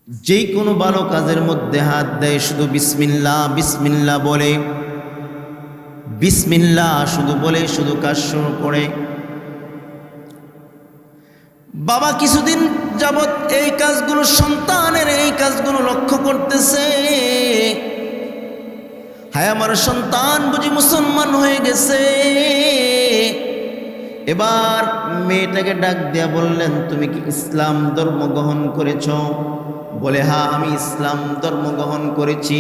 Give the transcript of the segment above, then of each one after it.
যেই কোনো ভালো কাজের মধ্যে হাত দেয় শুধু বিসমিল্লাহ বিসমিল্লাহ বলে, বিসমিল্লাহ শুধু বলে শুধু কাজ শুরু করে। বাবা কিছুদিন যাবৎ এই কাজগুলো, সন্তানের এই কাজগুলো লক্ষ্য করতেছে। হায় আমার সন্তান বুঝি মুসলমান হয়ে গেছে। এবার মেয়েটাকে ডাক দিয়া বললেন, তুমি কি ইসলাম ধর্ম গ্রহণ করেছ? বলে, হ্যাঁ আমি ইসলাম ধর্ম গ্রহণ করেছি।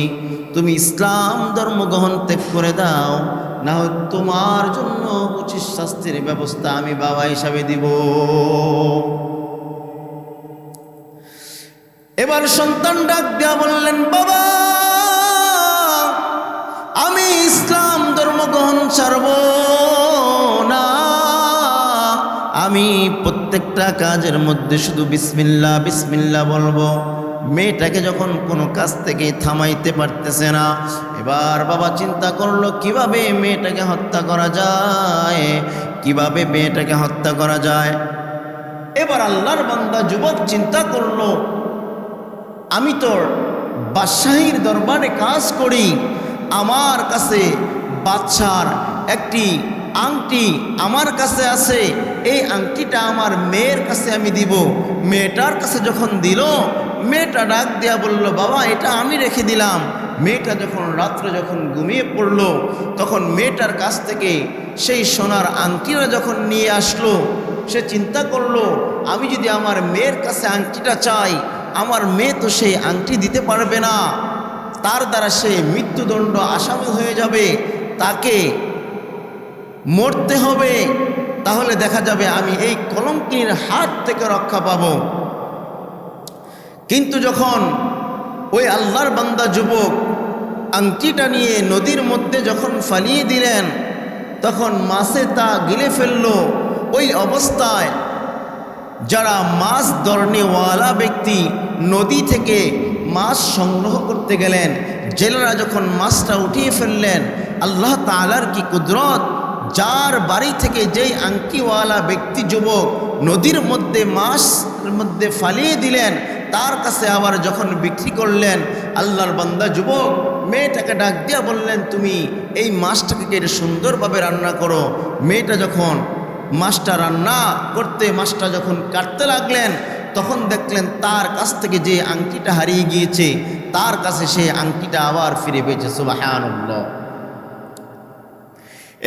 তুমি ইসলাম ধর্ম গ্রহণ ত্যাগ করে দাও, না হয় তোমার জন্য উচিত শাস্তির ব্যবস্থা আমি বাবা হিসাবে দিব। এবার সন্তান ডাক দিয়া বললেন, বাবা আমি ইসলাম ধর্ম গ্রহণ ছাড়ব না, আমি প্রত্যেকটা কাজের মধ্যে শুধু বিসমিল্লাহ বিসমিল্লাহ বলবো। মেয়েটাকে যখন কোনো কাজ থেকে থামাইতে পারতেছে না, এবার বাবা চিন্তা করলো কিভাবে মেয়েটাকে হত্যা করা যায়, কিভাবে মেয়েটাকে হত্যা করা যায়। এবার আল্লাহর বান্দা যুবক চিন্তা করলো, আমি তো বাদশাহীর দরবারে কাজ করি, আমার কাছে বাদশার একটি আংটি আমার কাছে আছে, এই আংটিটা আমার মেয়ের কাছে আমি দিব। মেয়েটার কাছে যখন দিল, মেয়েটা ডাক দেয়া বলল, বাবা এটা আমি রেখে দিলাম। মেয়েটা যখন রাত্রে যখন ঘুমিয়ে পড়ল, তখন মেয়েটার কাছ থেকে সেই সোনার আংটিটা যখন নিয়ে আসলো, সে চিন্তা করলো, আমি যদি আমার মেয়ের কাছে আংটিটা চাই, আমার মেয়ে তো সেই আংটি দিতে পারবে না, তার দ্বারা সে মৃত্যুদণ্ড আসামি হয়ে যাবে, তাকে মরতে হবে, তাহলে দেখা যাবে আমি এই কলঙ্কির হাত থেকে রক্ষা পাব। কিন্তু যখন ওই আল্লাহর বান্দা যুবক আংটিটা নিয়ে নদীর মধ্যে যখন ফালিয়ে দিলেন, তখন মাছে তা গিলে ফেলল। ওই অবস্থায় যারা মাছ ধরনেওয়ালা ব্যক্তি নদী থেকে মাছ সংগ্রহ করতে গেলেন, জেলেরা যখন মাছটা উঠিয়ে ফেললেন, আল্লাহ তাআলার কি কুদরত, যার বাড়ি থেকে যেই আংটিওয়ালা ব্যক্তি যুবক নদীর মধ্যে মাছের মধ্যে ফালিয়ে দিলেন, তার কাছে আবার যখন বিক্রি করলেন, আল্লাহর বান্দা যুবক মেয়েটাকে ডাক দিয়া বললেন, তুমি এই মাছটাকে কেটে সুন্দরভাবে রান্না করো। মেয়েটা যখন মাছটা রান্না করতে, মাছটা যখন কাটতে লাগলেন, তখন দেখলেন তার কাছ থেকে যে আংটিটা হারিয়ে গিয়েছে, তার কাছে সেই আংটিটা আবার ফিরে পেয়েছে। সুবহানাল্লাহ।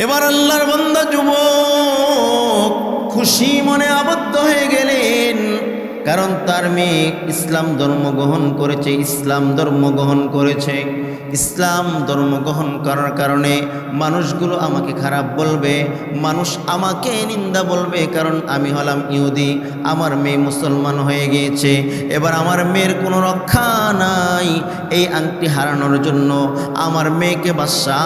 এবার আল্লাহর বান্দা যুবক খুশি মনে আবদ্ধ হয়ে গেলেন, কারণ তার মেয়ে ইসলাম ধর্ম গ্রহণ করেছে, ইসলাম ধর্ম গ্রহণ করেছে। ইসলাম ধর্ম গ্রহণ করার কারণে মানুষগুলো আমাকে খারাপ বলবে, মানুষ আমাকে নিন্দা বলবে, কারণ আমি হলাম ইহুদি, আমার মেয়ে মুসলমান হয়ে গিয়েছে। এবার আমার মেয়ের কোনো রক্ষা নাই। এই আংটি হারানোর জন্য আমার মেয়েকে বাদশা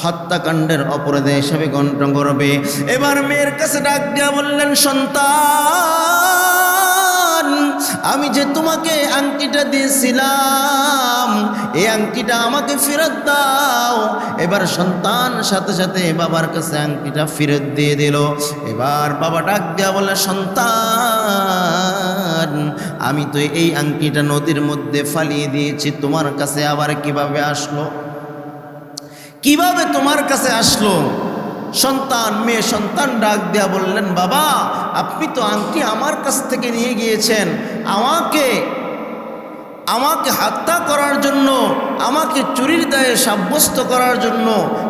হত্যাকাণ্ডের অপরাধী হিসাবে গণ্য করবে। এবার মেয়ের কাছে ডাক দিয়া বললেন, সন্তান আমি যে তোমাকে আংটিটা দিয়েছিলাম, এই আংটিটা আমাকে ফেরত দাও। এবার সন্তান সাথে সাথে বাবার কাছে আংটিটা ফেরত দিয়ে দিল। এবার বাবা ডাক দিয়া বলে, সন্তান আমি তো এই আংটিটা নদীর মধ্যে ফালিয়ে দিয়েছি, তোমার কাছে আবার কিভাবে আসলো, কিভাবে তোমার কাছে আসলো? মেয়ে সন্তান ডাক দেয়া বললেন, বাবা আপনি তো আংটি আমার কাছ থেকে নিয়ে গিয়েছেন আমাকে হত্যা করার জন্য, আমাকে চুরির দায়ে সাব্যস্ত করার জন্য।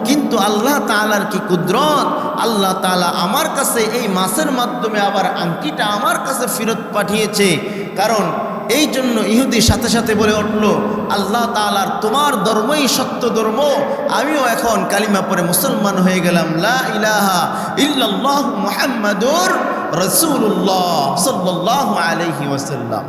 কিন্তু আল্লাহ তাআলার কি কুদরত, আল্লাহ তাআলা আমার কাছে এই মাছের মাধ্যমে আবার আংটিটা আমার কাছে ফেরত পাঠিয়েছে। কারণ এই জন্য ইহুদি সাথে সাথে বলে উঠল, আল্লাহ তাআলার তোমার ধর্মই সত্য ধর্ম, আমিও এখন কালিমা পড়ে মুসলমান হয়ে গেলাম, লা ইলাহা ইল্লাল্লাহু মুহাম্মাদুর রাসূলুল্লাহ সাল্লাল্লাহু আলাইহি ওয়াসাল্লাম।